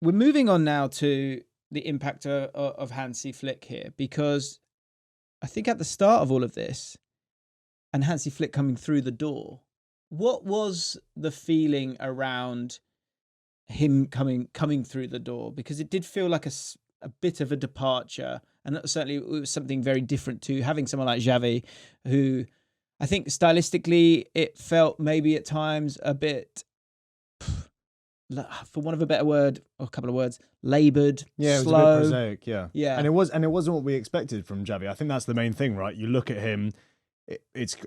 we're moving on now to the impact of Hansi Flick here, because I think at the start of all of this, and Hansi Flick coming through the door, what was the feeling around him coming through the door? Because it did feel like a bit of a departure, and certainly it was something very different to having someone like Xavi, who I think stylistically it felt maybe at times a bit, for want of a better word or a couple of words, laboured, yeah, it was slow. a bit prosaic, yeah, and it wasn't what we expected from Xavi. I think that's the main thing, right? You look at him.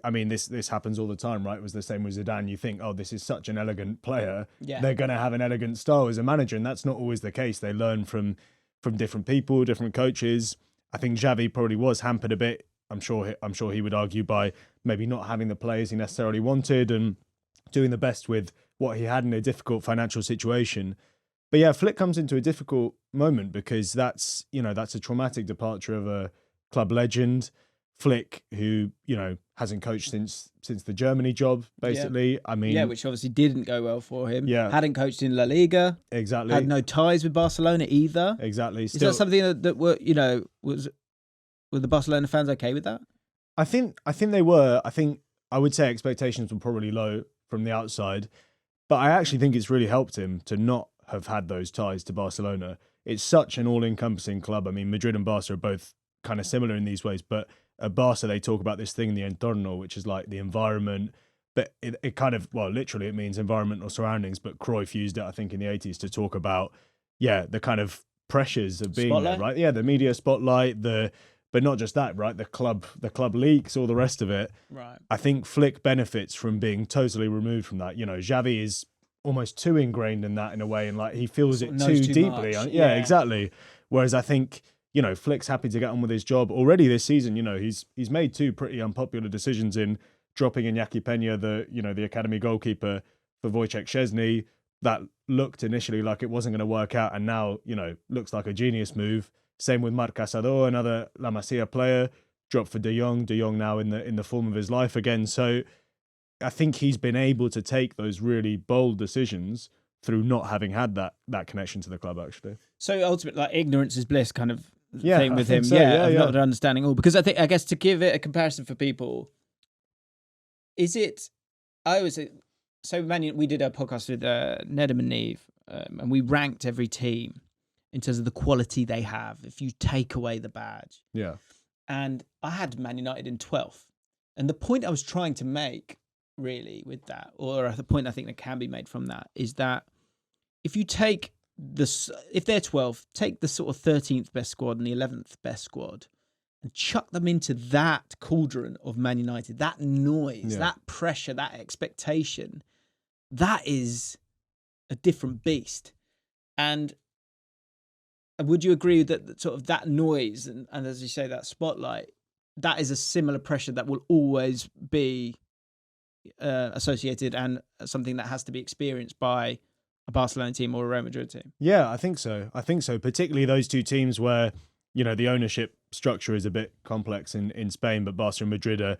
I mean, this happens all the time, right? It was the same with Zidane. You think, oh, this is such an elegant player. Yeah. They're going to have an elegant style as a manager, and that's not always the case. They learn from different people, different coaches. I think Xavi probably was hampered a bit. I'm sure he would argue by maybe not having the players he necessarily wanted and doing the best with what he had in a difficult financial situation. But yeah, Flick comes into a difficult moment because that's a traumatic departure of a club legend. Flick, who, hasn't coached since the Germany job, basically. Yeah. I mean, which obviously didn't go well for him. Yeah. Hadn't coached in La Liga. Exactly. Had no ties with Barcelona either. Exactly. Is that something that were the Barcelona fans okay with that? I think they were. I would say expectations were probably low from the outside, but I actually think it's really helped him to not have had those ties to Barcelona. It's such an all-encompassing club. I mean, Madrid and Barca are both kind of similar in these ways, but at Barca, they talk about this thing, the entorno, which is like the environment, but it kind of, well, literally it means environmental surroundings, but Cruyff used it, I think, in the 80s to talk about, the kind of pressures of being spotlight. there, right? Yeah, the media spotlight, but not just that, right? The club leaks, all the rest of it. Right. I think Flick benefits from being totally removed from that. Xavi is almost too ingrained in that in a way, and like he feels it too deeply. Yeah, exactly. Whereas I think, Flick's happy to get on with his job already this season. He's made two pretty unpopular decisions in dropping Iñaki Peña, the academy goalkeeper, for Wojciech Szczesny. That looked initially like it wasn't going to work out, and now, looks like a genius move. Same with Marc Casador, another La Masia player, dropped for De Jong. De Jong now in the form of his life again. So I think he's been able to take those really bold decisions through not having had that connection to the club, actually. So ultimately, like, ignorance is bliss kind of thing with him. So, Not understanding all. Because I guess to give it a comparison for people, I always say, so we did a podcast with Nedum and Neve, and we ranked every team in terms of the quality they have if you take away the badge. Yeah. And I had Man United in 12th. And the point I was trying to make, really, with that, or the point I think that can be made from that, is that if you take if they're 12th, take the sort of 13th best squad and the 11th best squad and chuck them into that cauldron of Man United, that noise, that pressure, that expectation, that is a different beast. And would you agree that sort of that noise and as you say, that spotlight, that is a similar pressure that will always be associated and something that has to be experienced by a Barcelona team or a Real Madrid team? Yeah, I think so. Particularly those two teams where, the ownership structure is a bit complex in Spain, but Barca and Madrid are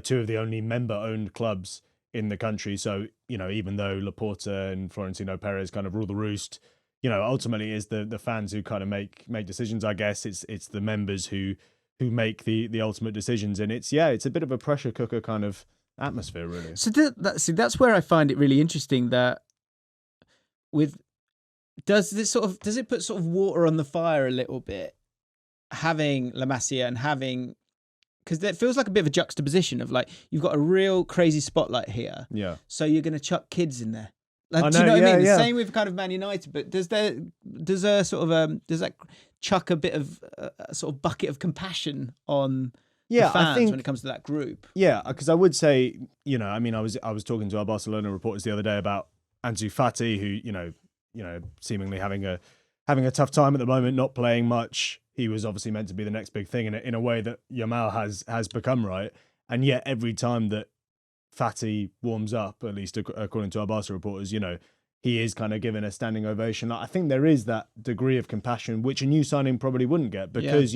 two of the only member-owned clubs in the country. So, even though Laporta and Florentino Perez kind of rule the roost, ultimately is the fans who kind of make decisions, I guess. It's the members who make the ultimate decisions. And it's a bit of a pressure cooker kind of atmosphere, really. So that's where I find it really interesting that does it put sort of water on the fire a little bit, having La Masia and having, because it feels like a bit of a juxtaposition of like, you've got a real crazy spotlight here. Yeah. So you're going to chuck kids in there. Like, do you know what I mean? The same with kind of Man United, but does that chuck a bit of a sort of bucket of compassion on the fans, I think, when it comes to that group? Yeah, because I would say, I was talking to our Barcelona reporters the other day about Ansu Fati, who, seemingly having a tough time at the moment, not playing much. He was obviously meant to be the next big thing in a way that Yamal has become, right? And yet every time that Fati warms up, at least according to our Barca reporters, he is kind of given a standing ovation. Like, I think there is that degree of compassion, which a new signing probably wouldn't get because,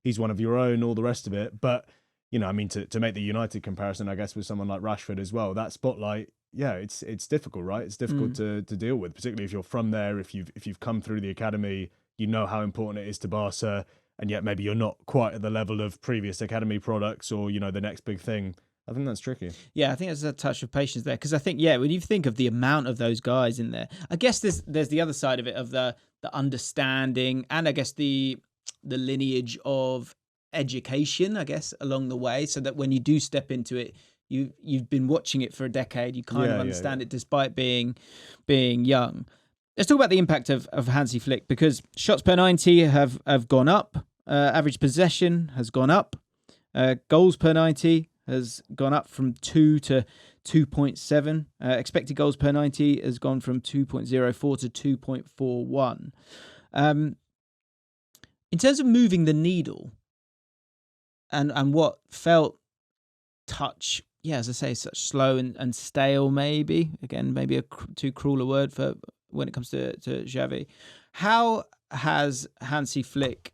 he's one of your own, all the rest of it. But, to make the United comparison, I guess, with someone like Rashford as well, that spotlight it's difficult, right? It's difficult to deal with, particularly if you're from there. If you've come through the academy, you know how important it is to Barca, and yet maybe you're not quite at the level of previous academy products or the next big thing. I think that's tricky. Yeah, I think there's a touch of patience there, because I think when you think of the amount of those guys in there, I guess there's the other side of it, of the understanding, and I guess the lineage of education, I guess, along the way, so that when you do step into it, you've been watching it for a decade, you kind of understand it despite being young. Let's talk about the impact of Hansi Flick, because shots per 90 have gone up, average possession has gone up, goals per 90 has gone up from 2 to 2.7. Expected goals per 90 has gone from 2.04 to 2.41. In terms of moving the needle, and what felt touch, as I say, such slow and stale, maybe. Again, maybe too cruel a word for when it comes to Xavi. How has Hansi Flick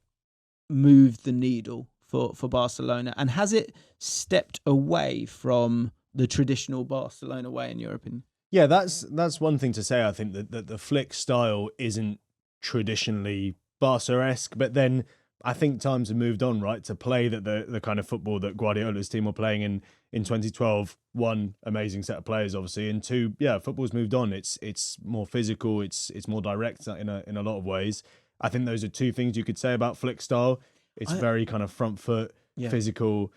moved the needle for Barcelona, and has it stepped away from the traditional Barcelona way, in your opinion? Yeah, that's one thing to say. I think that the Flick style isn't traditionally Barca-esque, but then I think times have moved on, right, to play the kind of football that Guardiola's team were playing in 2012. One, amazing set of players, obviously, and two, football's moved on. It's more physical, it's more direct in a lot of ways. I think those are two things you could say about Flick style. It's very kind of front foot, physical,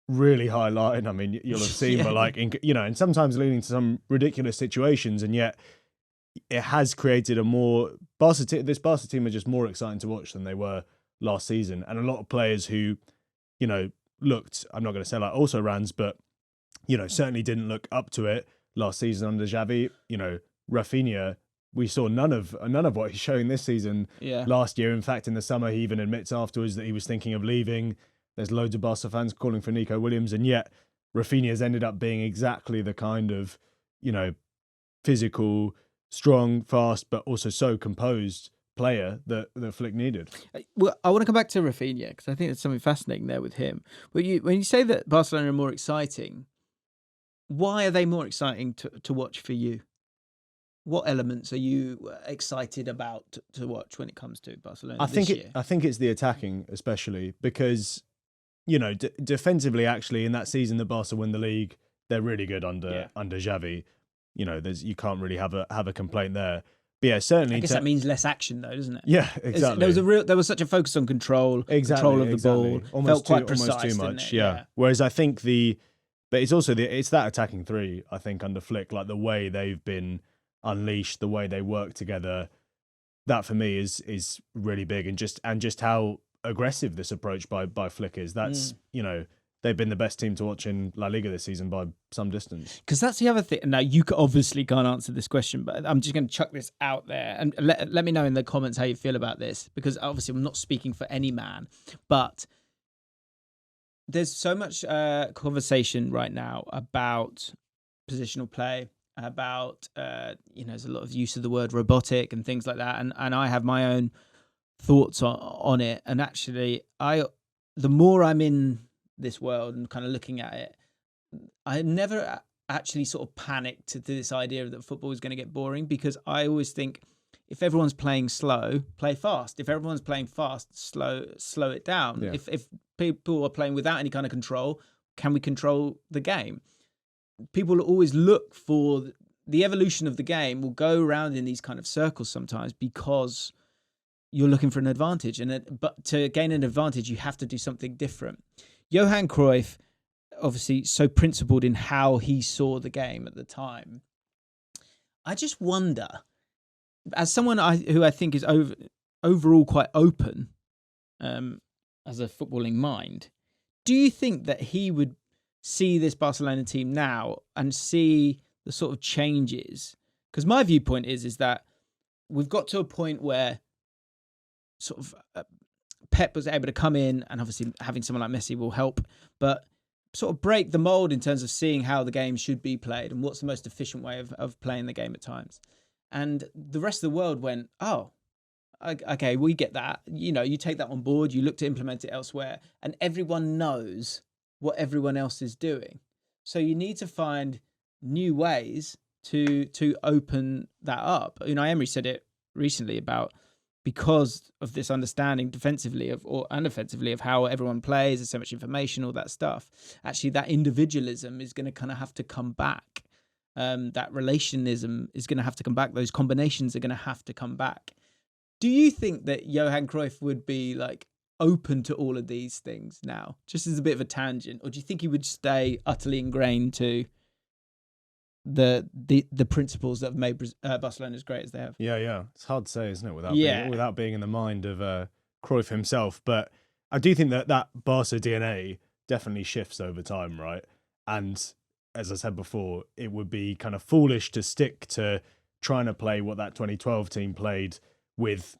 really high line. I mean, you'll have seen, but and sometimes leading to some ridiculous situations, and yet it has created a more this Barca team are just more exciting to watch than they were last season. And a lot of players who, looked, I'm not going to say like also rans, but certainly didn't look up to it last season under Xavi. Rafinia, we saw none of what he's showing this season last year. In fact, in the summer, he even admits afterwards that he was thinking of leaving. There's loads of Barca fans calling for Nico Williams, and yet Rafinha's ended up being exactly the kind of, physical, strong, fast, but also so composed player that Flick needed. Well, I want to come back to Rafinia, because I think there's something fascinating there with him. But when you say that Barcelona are more exciting, why are they more exciting to watch for you? What elements are you excited about to watch when it comes to Barcelona I think it's the attacking, especially because, defensively, actually, in that season that Barca win the league, they're really good under Xavi. You can't really have a complaint there. But yeah, certainly. I guess that means less action, though, doesn't it? Yeah, exactly. There was such a focus on control of the ball. Almost felt quite precise, almost too much. Yeah. Whereas I think but it's also it's that attacking three. I think under Flick, like the way they've been unleashed, the way they work together, that for me is really big, and just how aggressive this approach by Flick is. That's they've been the best team to watch in La Liga this season by some distance. Because that's the other thing. Now, you obviously can't answer this question, but I'm just going to chuck this out there, and let me know in the comments how you feel about this, because obviously I'm not speaking for any man, but there's so much conversation right now about positional play, about there's a lot of use of the word robotic and things like that, and I have my own thoughts on it. And actually, the more I'm in this world and kind of looking at it, I never actually sort of panicked to this idea that football is going to get boring, because I always think, if everyone's playing slow, play fast. If everyone's playing fast, slow it down. Yeah. If people are playing without any kind of control, can we control the game? People always look for the evolution of the game will go around in these kind of circles sometimes, because you're looking for an advantage. But to gain an advantage, you have to do something different. Johan Cruyff, obviously so principled in how he saw the game at the time. I just wonder, as someone who I think is overall quite open as a footballing mind, do you think that he would see this Barcelona team now and see the sort of changes? Because my viewpoint is that we've got to a point where sort of Pep was able to come in, and obviously having someone like Messi will help, but sort of break the mold in terms of seeing how the game should be played and what's the most efficient way of playing the game at times. And the rest of the world went, oh, okay, we get that. You take that on board, you look to implement it elsewhere, and everyone knows what everyone else is doing. So you need to find new ways to open that up. Emery said it recently about, because of this understanding defensively and offensively of how everyone plays, there's so much information, all that stuff. Actually, that individualism is going to kind of have to come back. That relationism is going to have to come back. Those combinations are going to have to come back. Do you think that Johan Cruyff would be like open to all of these things now, just as a bit of a tangent, or do you think he would stay utterly ingrained to the principles that have made Barcelona as great as they have? Yeah. It's hard to say, isn't it, without being in the mind of Cruyff himself. But I do think that Barca DNA definitely shifts over time, right? And as I said before, it would be kind of foolish to stick to trying to play what that 2012 team played with,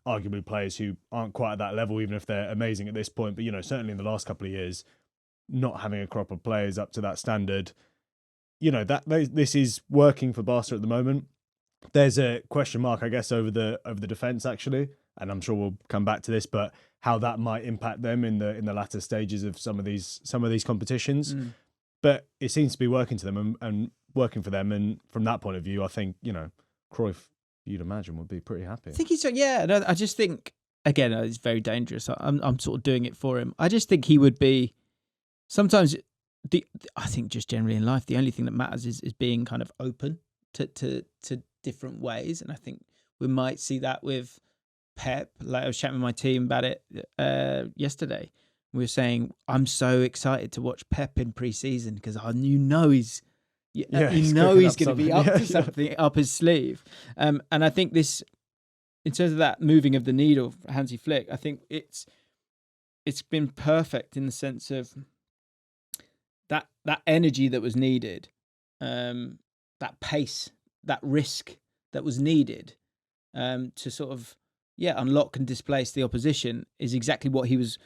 arguably players who aren't quite at that level, even if they're amazing at this point. But, certainly in the last couple of years, not having a crop of players up to that standard, this is working for Barca at the moment. There's a question mark, I guess, over the defence actually, and I'm sure we'll come back to this, but how that might impact them in the latter stages of some of these competitions. But it seems to be working to them and working for them, and from that point of view, I think Cruyff, you'd imagine, would be pretty happy. I think he's I just think, again, it's very dangerous. I'm sort of doing it for him. I just think he would be sometimes. I think just generally in life, the only thing that matters is being kind of open to different ways. And I think we might see that with Pep. Like I was chatting with my team about it yesterday. We were saying, I'm so excited to watch Pep in pre-season because he's going to be up to something up his sleeve. And I think this, in terms of that moving of the needle for Hansy Flick, I think it's been perfect in the sense of that energy that was needed, that pace, that risk that was needed to sort of unlock and displace the opposition is exactly what he was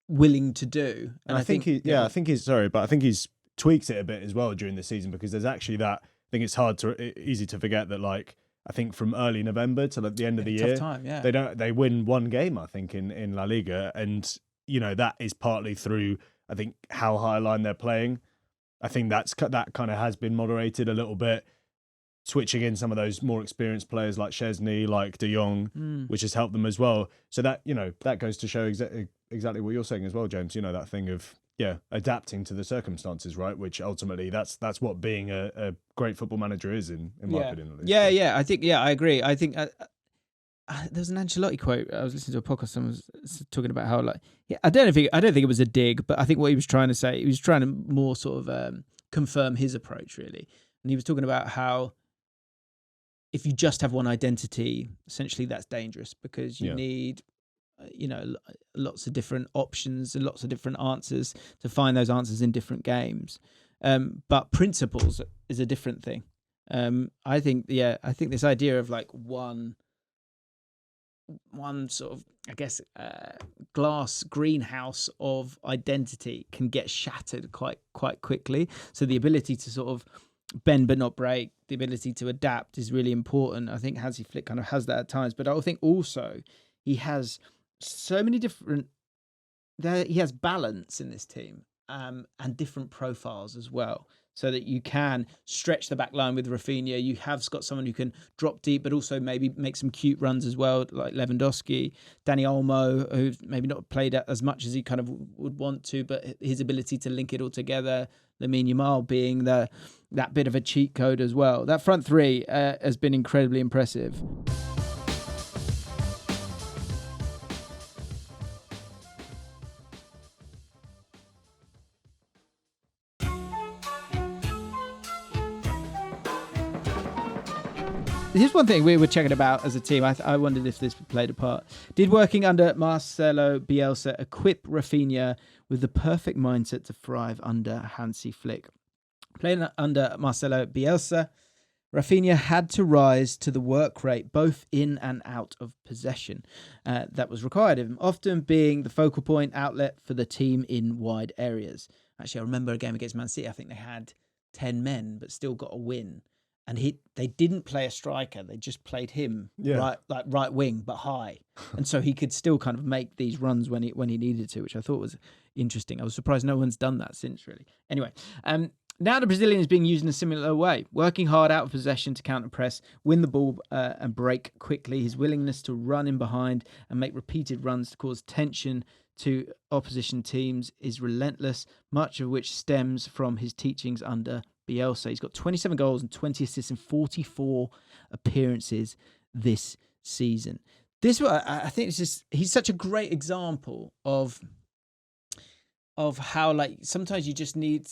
willing to do. And I think he's tweaked it a bit as well during the season, because there's actually that. I think it's easy to forget that, like, I think from early November to the end of the year, time, they win one game, I think, in La Liga, and that is partly through, I think, how high line they're playing. I think that kind of has been moderated a little bit, switching in some of those more experienced players like Szczesny, like De Jong, which has helped them as well. So that that goes to show exactly what you're saying as well, James. That thing of adapting to the circumstances, right? Which ultimately that's what being a great football manager is, in my opinion. At least. I think I agree. I think there was an Ancelotti quote. I was listening to a podcast. Someone was talking about how, like, I don't think it was a dig, but I think what he was trying to say, he was trying to more sort of confirm his approach, really. And he was talking about how if you just have one identity, essentially that's dangerous, because you need lots of different options and lots of different answers to find those answers in different games. But principles is a different thing. I think this idea of like one sort of, I guess, glass greenhouse of identity can get shattered quite quickly. So the ability to sort of bend but not break, the ability to adapt is really important. I think Hansi Flick kind of has that at times, but I think also he has so many different. He has balance in this team, and different profiles as well, so that you can stretch the back line with Rafinia. You have got someone who can drop deep, but also maybe make some cute runs as well, like Lewandowski. Dani Olmo, who's maybe not played as much as he kind of would want to, but his ability to link it all together. Lamine Yamal being that bit of a cheat code as well. That front three has been incredibly impressive. Here's one thing we were checking about as a team. I wondered if this played a part. Did working under Marcelo Bielsa equip Rafinia with the perfect mindset to thrive under Hansi Flick? Playing under Marcelo Bielsa, Rafinia had to rise to the work rate both in and out of possession that was required of him, often being the focal point outlet for the team in wide areas. Actually, I remember a game against Man City. I think they had 10 men but still got a win. And they didn't play a striker; they just played him right wing, but high, and so he could still kind of make these runs when he needed to, which I thought was interesting. I was surprised no one's done that since, really. Anyway, Now the Brazilian is being used in a similar way, working hard out of possession to counter-press, win the ball and break quickly. His willingness to run in behind and make repeated runs to cause tension to opposition teams is relentless, much of which stems from his teachings under Bielsa. He's got 27 goals and 20 assists in 44 appearances this season. I think he's such a great example of how, like, sometimes you just need...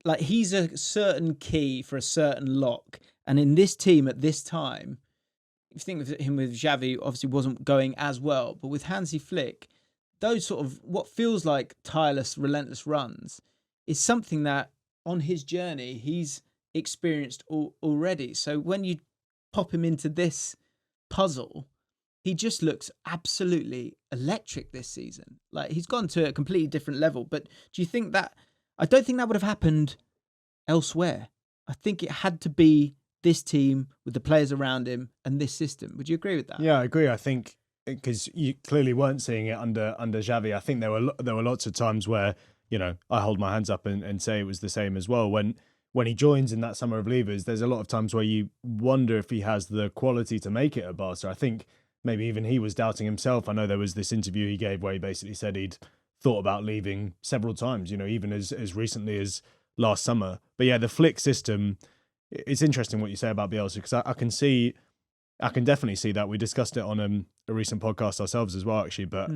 Like, he's a certain key for a certain lock. And in this team at this time, if you think of him with Xavi, obviously wasn't going as well. But with Hansi Flick, those sort of what feels like tireless, relentless runs is something that on his journey he's experienced already. So when you pop him into this puzzle, he just looks absolutely electric this season. Like, he's gone to a completely different level. But do you think that... I don't think that would have happened elsewhere. I think it had to be this team with the players around him and this system. Would you agree with that? Yeah, I agree. I think because you clearly weren't seeing it under Xavi. I think there were lots of times where, you know, I hold my hands up and say it was the same as well. When he joins in that summer of leavers, there's a lot of times where you wonder if he has the quality to make it at Barca. I think maybe even he was doubting himself. I know there was this interview he gave where he basically said he'd thought about leaving several times, you know, even as recently as last summer. But yeah, the Flick system, it's interesting what you say about Bielsa, because I can definitely see that. We discussed it on a recent podcast ourselves as well, actually. But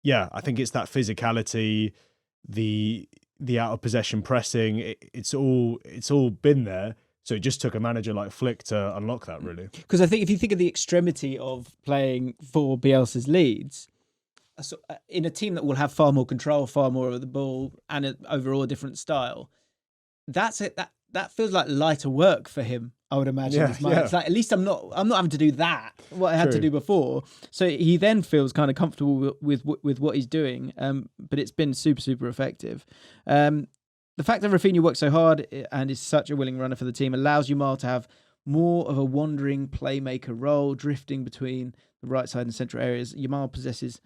yeah, I think it's that physicality, the out of possession pressing, it's all been there. So it just took a manager like Flick to unlock that, really. Because I think if you think of the extremity of playing for Bielsa's Leeds, in a team that will have far more control, far more of the ball, and an overall different style, that's it. That feels like lighter work for him, I would imagine. Yeah. It's like, at least I'm not having to do that, what I had to do before. So he then feels kind of comfortable with what he's doing. But it's been super, super effective. The fact that Rafinia works so hard and is such a willing runner for the team allows Yamal to have more of a wandering playmaker role, drifting between the right side and central areas. Yamal possesses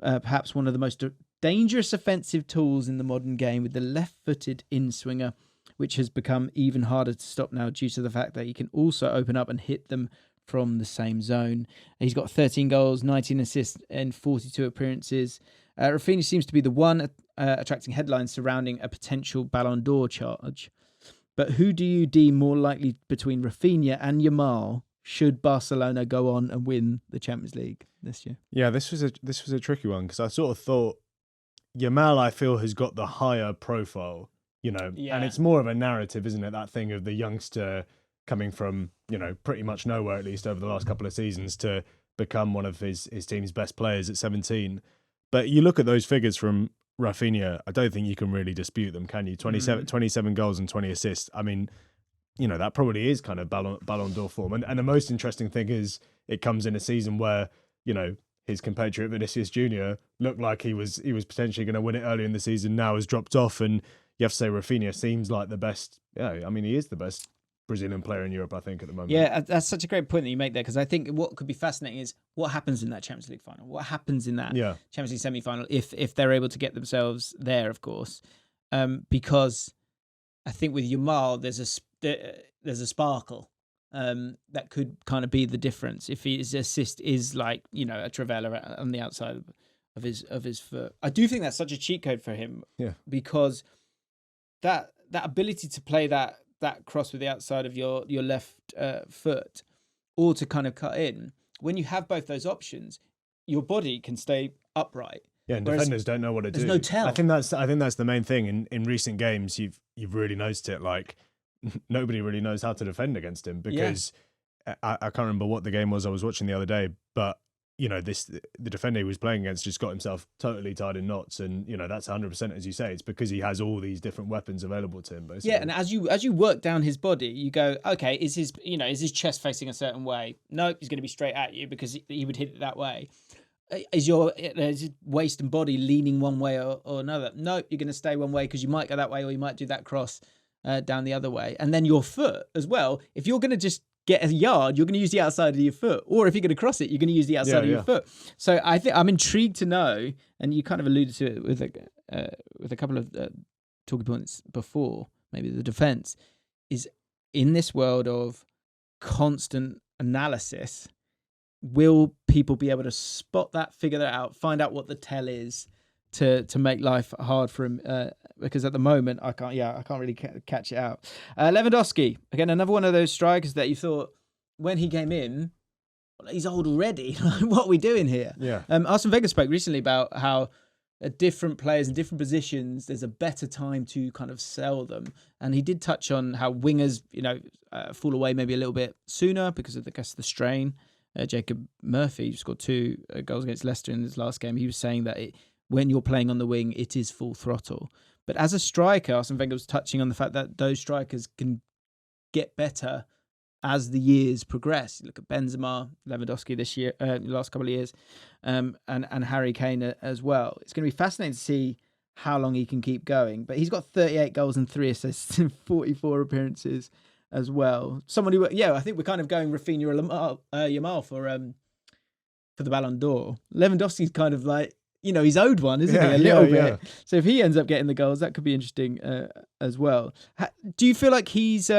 perhaps one of the most dangerous offensive tools in the modern game, with the left-footed in-swinger, which has become even harder to stop now due to the fact that he can also open up and hit them from the same zone. He's got 13 goals, 19 assists in 42 appearances. Rafinia seems to be the one attracting headlines surrounding a potential Ballon d'Or charge. But who do you deem more likely between Rafinia and Yamal should Barcelona go on and win the Champions League this year? Yeah, this was a tricky one, because I sort of thought Yamal, I feel, has got the higher profile, you know, and it's more of a narrative, isn't it? That thing of the youngster coming from, you know, pretty much nowhere, at least over the last couple of seasons, to become one of his team's best players at 17. But you look at those figures from Rafinia, I don't think you can really dispute them, can you? 27 goals and 20 assists. I mean, you know, that probably is kind of Ballon d'Or form. And the most interesting thing is it comes in a season where, you know, his compatriot Vinicius Jr. looked like he was potentially going to win it early in the season, now has dropped off. And you have to say Rafinia seems like the best. Yeah, I mean, he is the best Brazilian player in Europe, I think, at the moment. Yeah, that's such a great point that you make there, because I think what could be fascinating is what happens in that Champions League final. What happens in that Champions League semi-final if they're able to get themselves there, of course. Because I think with Yamal, there's a sparkle that could kind of be the difference. If his assist is like, you know, a Treble on the outside of his foot. I do think that's such a cheat code for him. Yeah. Because that ability to play that cross with the outside of your left foot, or to kind of cut in, when you have both those options, your body can stay upright. Yeah, and defenders don't know what to do. There's no tell. I think that's the main thing. In recent games, you've really noticed it. Like, nobody really knows how to defend against him, because I can't remember what the game was I was watching the other day, but you know, the defender he was playing against just got himself totally tied in knots, and you know, that's 100%, as you say. It's because he has all these different weapons available to him, basically. Yeah, and as you work down his body, you go, okay, is his chest facing a certain way? No, he's going to be straight at you because he would hit it that way. Is his waist and body leaning one way or another? No, you're going to stay one way because you might go that way, or you might do that cross down the other way. And then your foot as well. If you're going to just get a yard, you're going to use the outside of your foot, or if you're going to cross it, you're going to use the outside of your foot. So I think I'm intrigued to know, and you kind of alluded to it with a couple of talking points before, maybe the defense, is in this world of constant analysis, will people be able to spot that, figure that out, find out what the tell is to make life hard for him? Because at the moment, I can't really catch it out. Lewandowski, again, another one of those strikers that you thought when he came in, well, he's old already. What are we doing here? Yeah. Arsene Wenger spoke recently about how at different players in different positions, there's a better time to kind of sell them. And he did touch on how wingers, fall away maybe a little bit sooner because of the strain. Jacob Murphy scored 2 goals against Leicester in his last game. He was saying that when you're playing on the wing, it is full throttle. But as a striker, Arsene Wenger was touching on the fact that those strikers can get better as the years progress. You look at Benzema, Lewandowski this year, last couple of years, and Harry Kane as well. It's going to be fascinating to see how long he can keep going. But he's got 38 goals and 3 assists in 44 appearances as well. Someone who, I think we're kind of going Rafinia or Yamal for the Ballon d'Or. Lewandowski's kind of like, he's owed one, isn't he? A little bit. Yeah. So if he ends up getting the goals, that could be interesting as well. Do you feel like he's...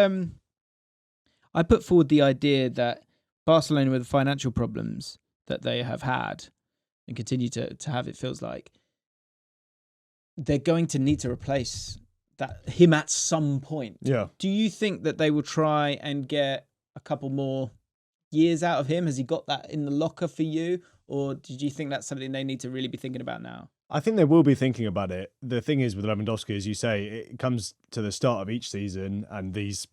I put forward the idea that Barcelona, with the financial problems that they have had and continue to have, it feels like, they're going to need to replace him at some point. Yeah. Do you think that they will try and get a couple more years out of him? Has he got that in the locker for you? Or did you think that's something they need to really be thinking about now? I think they will be thinking about it. The thing is with Lewandowski, as you say, it comes to the start of each season and these,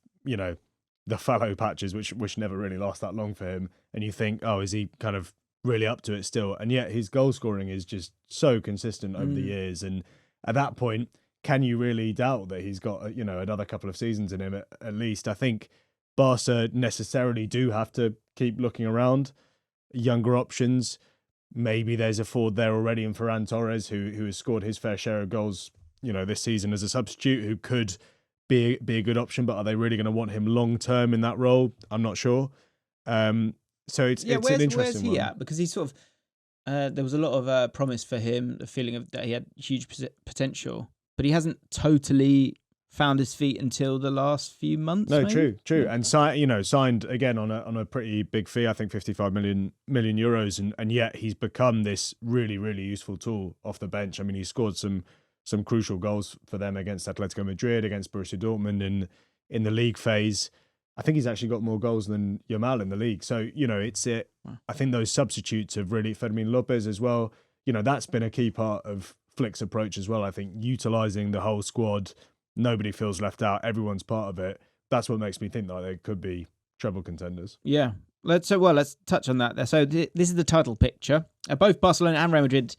the fallow patches, which never really last that long for him. And you think, oh, is he kind of really up to it still? And yet his goal scoring is just so consistent over the years. And at that point, can you really doubt that he's got, another couple of seasons in him at least? I think Barca necessarily do have to keep looking around. Younger options. Maybe there's a forward there already in Ferran Torres, who has scored his fair share of goals, this season as a substitute, who could be a good option, but are they really going to want him long term in that role? I'm not sure. So it's an interesting one. Where's he at? Because he's sort of there was a lot of promise for him, the feeling of that he had huge potential, but he hasn't totally found his feet until the last few months. No, maybe? True, and signed again on a pretty big fee. I think 55 million euros, and yet he's become this really, really useful tool off the bench. I mean, he scored some crucial goals for them against Atletico Madrid, against Borussia Dortmund in the league phase. I think he's actually got more goals than Yamal in the league. So, I think those substitutes have really, Fermin Lopez as well, that's been a key part of Flick's approach as well. I think utilising the whole squad, nobody feels left out, everyone's part of it. That's what makes me think that they could be treble contenders. Yeah. Let's touch on that there. So this is the title picture. Both Barcelona and Real Madrid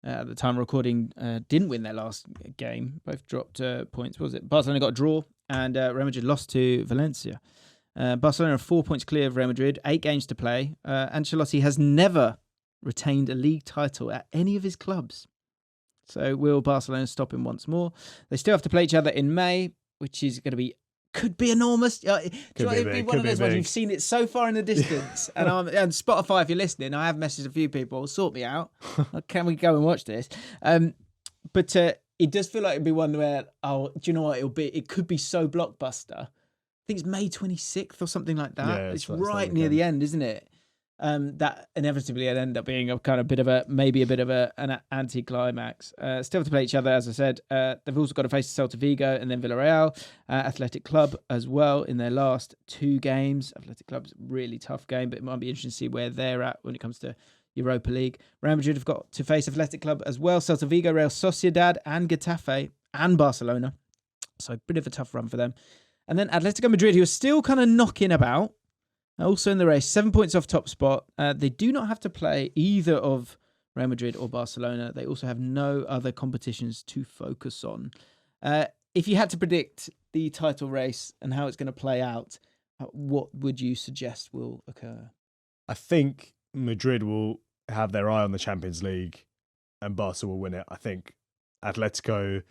at the time of recording, didn't win their last game. Both dropped points. What was it? Barcelona got a draw and Real Madrid lost to Valencia. Barcelona are 4 points clear of Real Madrid, 8 games to play. Ancelotti has never retained a league title at any of his clubs. So will Barcelona stop him once more? They still have to play each other in May, which is going to be could be enormous. It'd be one of those ones you've seen it so far in the distance. and Spotify, if you're listening, I have messaged a few people. Sort me out. Can we go and watch this? But it does feel like it'd be one where, do you know what? It could be so blockbuster. I think it's May 26th or something like that. Yeah, it's right near the end, isn't it? That inevitably would end up being a kind of maybe a bit of an anti-climax. Still have to play each other, as I said. They've also got to face Celta Vigo and then Villarreal, Athletic Club as well in their last 2 games. Athletic Club's a really tough game, but it might be interesting to see where they're at when it comes to Europa League. Real Madrid have got to face Athletic Club as well, Celta Vigo, Real Sociedad and Getafe and Barcelona. So a bit of a tough run for them. And then Atletico Madrid, who are still kind of knocking about, also in the race, 7 points off top spot. They do not have to play either of Real Madrid or Barcelona. They also have no other competitions to focus on. If you had to predict the title race and how it's going to play out, what would you suggest will occur? I think Madrid will have their eye on the Champions League and Barca will win it. I think Atletico,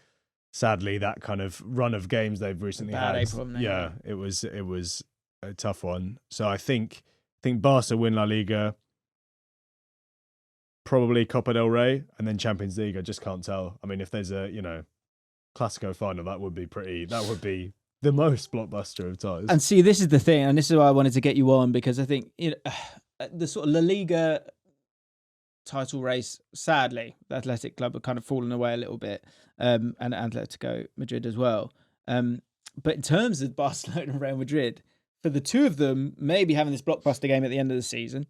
sadly, that kind of run of games they've recently had. It was a tough one. So I think Barca win La Liga, probably Copa del Rey, and then Champions League. I just can't tell. I mean, if there's Clasico final, that would be the most blockbuster of ties. And see, this is the thing, and this is why I wanted to get you on, because I think the sort of La Liga title race, sadly, the Athletic Club have kind of fallen away a little bit, and Atletico Madrid as well. But in terms of Barcelona and Real Madrid, for the two of them maybe having this blockbuster game at the end of the season,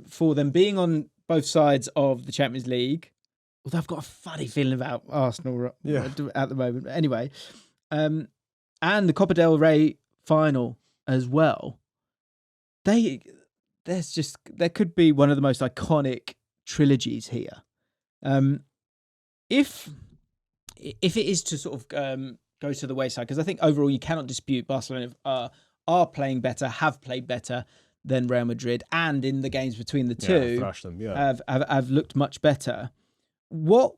for them being on both sides of the Champions League, although I've got a funny feeling about Arsenal at the moment. But anyway, and the Copa del Rey final as well. There could be one of the most iconic trilogies here. If it is to sort of go to the wayside, because I think overall you cannot dispute Barcelona are playing better, have played better than Real Madrid, and in the games between the two, thrash them, have looked much better. What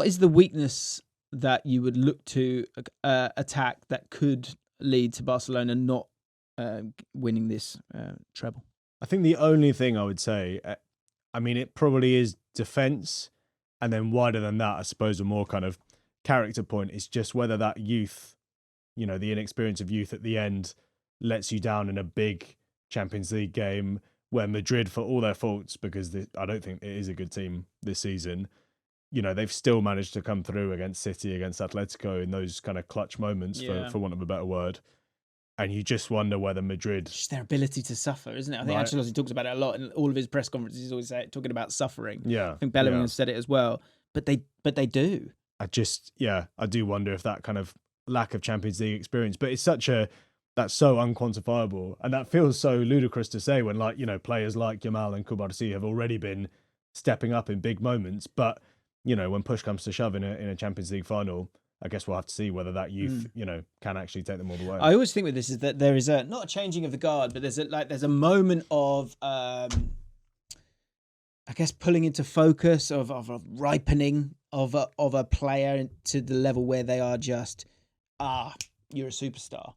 is the weakness that you would look to attack that could lead to Barcelona not winning this treble? I think the only thing I would say, it probably is defence, and then wider than that, I suppose a more kind of character point is just whether that youth, the inexperience of youth at the end lets you down in a big Champions League game where Madrid, for all their faults, because I don't think it is a good team this season, they've still managed to come through against City, against Atletico in those kind of clutch moments, for want of a better word. And you just wonder whether Madrid... Just their ability to suffer, isn't it? I think Ancelotti talks about it a lot in all of his press conferences. He's always talking about suffering. Yeah. I think Bellingham has said it as well. But they do. I do wonder if that kind of lack of Champions League experience, but it's that's so unquantifiable, and that feels so ludicrous to say when players like Yamal and Kubarsi have already been stepping up in big moments, but when push comes to shove in a Champions League final, I guess we'll have to see whether that youth can actually take them all the way. I always think with this is that there is not a changing of the guard, but there's a moment of I guess pulling into focus of a ripening of a player to the level where they are just you're a superstar.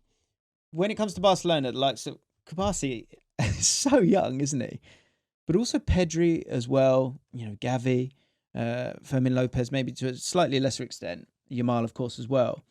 When it comes to Barcelona, so Kubasi is so young, isn't he? But also Pedri as well, Gavi, Fermin Lopez, maybe to a slightly lesser extent, Yamal, of course, as well.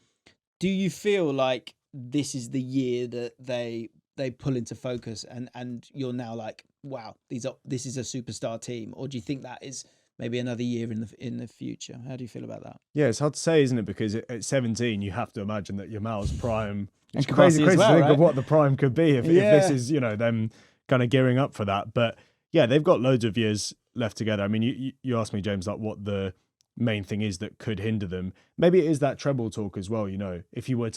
Do you feel like this is the year that they pull into focus and you're now like, wow, this is a superstar team? Or do you think that is maybe another year in the future? How do you feel about that? Yeah, it's hard to say, isn't it? Because at 17, you have to imagine that Yamal's prime... It's and crazy to think right? of what the prime could be if this is, them kind of gearing up for that. But yeah, they've got loads of years left together. I mean, you asked me, James, like what the main thing is that could hinder them. Maybe it is that treble talk as well. If you were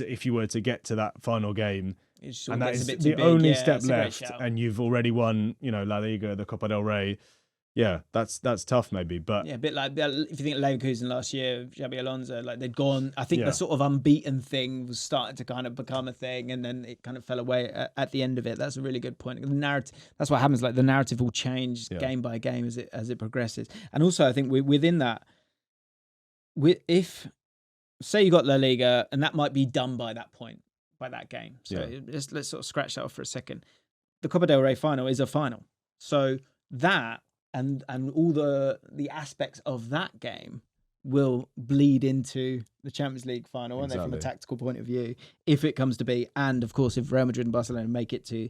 to get to that final game, and that is the only step left, and you've already won, La Liga, the Copa del Rey. Yeah, that's tough maybe, but... a bit like if you think of Leverkusen last year, Xabi Alonso, they'd gone... I think the sort of unbeaten thing was starting to kind of become a thing, and then it kind of fell away at the end of it. That's a really good point. The narrative, that's what happens, the narrative will change game by game as it progresses. And also, I think within that, if, say you got La Liga, and that might be done by that point, by that game. So let's sort of scratch that off for a second. The Copa del Rey final is a final. So that... And all the aspects of that game will bleed into the Champions League final, won't they, from a tactical point of view, if it comes to be. And, of course, if Real Madrid and Barcelona make it to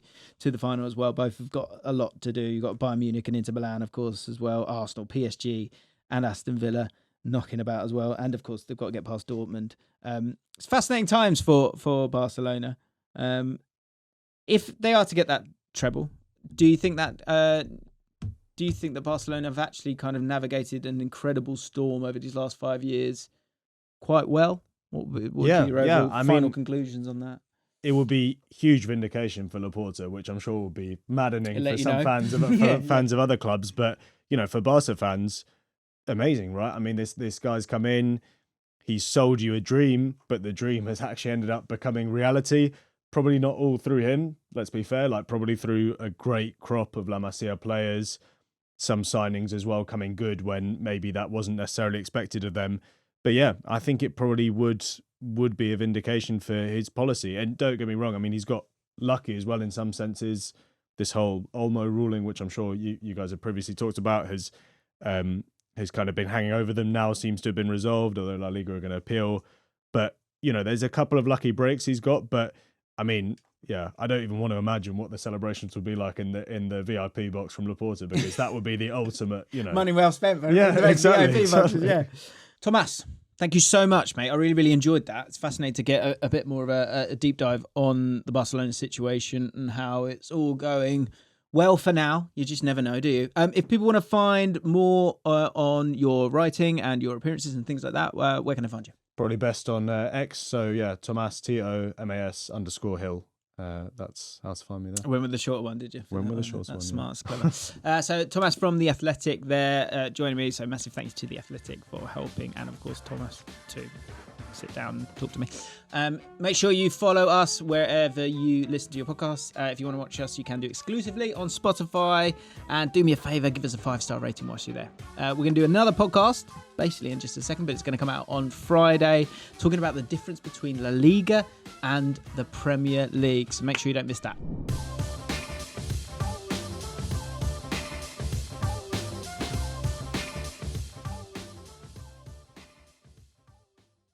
the final as well, both have got a lot to do. You've got Bayern Munich and Inter Milan, of course, as well, Arsenal, PSG and Aston Villa knocking about as well. And, of course, they've got to get past Dortmund. It's fascinating times for Barcelona. If they are to get that treble, do you think that... Do you think that Barcelona have actually kind of navigated an incredible storm over these last 5 years quite well? What are your overall final conclusions on that? It will be huge vindication for Laporta, which I'm sure will be maddening for some fans of other clubs. But, for Barca fans, amazing, right? I mean, this guy's come in, he's sold you a dream, but the dream has actually ended up becoming reality. Probably not all through him, let's be fair, probably through a great crop of La Masia players, some signings as well coming good when maybe that wasn't necessarily expected of them. But yeah, I think it probably would be a vindication for his policy. And don't get me wrong, I mean, he's got lucky as well in some senses. This whole Olmo ruling, which I'm sure you guys have previously talked about, has has kind of been hanging over them now seems to have been resolved, although La Liga are going to appeal. But, you know, there's a couple of lucky breaks he's got. But, I mean, yeah, I don't even want to imagine what the celebrations would be like in the VIP box from Laporta, because that would be the ultimate, you know. Money well spent for exactly, VIP boxes, yeah. Tomás, thank you so much, mate. I really, really enjoyed that. It's fascinating to get a bit more of a deep dive on the Barcelona situation and how it's all going well for now. You just never know, do you? If people want to find more on your writing and your appearances and things like that, where can I find you? Probably best on X. So, yeah, Tomás, TOMAS_Hill. That's how to find me there. Went with the shorter one, did you? Went with the shorter one. That's smart, clever. So Tomás from The Athletic there joining me. So massive thanks to The Athletic for helping, and of course Tomás to sit down and talk to me. Make sure you follow us wherever you listen to your podcasts. If you want to watch us, you can do exclusively on Spotify. And do me a favour, give us a 5-star rating whilst you're there. We're going to do another podcast basically in just a second, but it's going to come out on Friday, talking about the difference between La Liga and the Premier League. So make sure you don't miss that.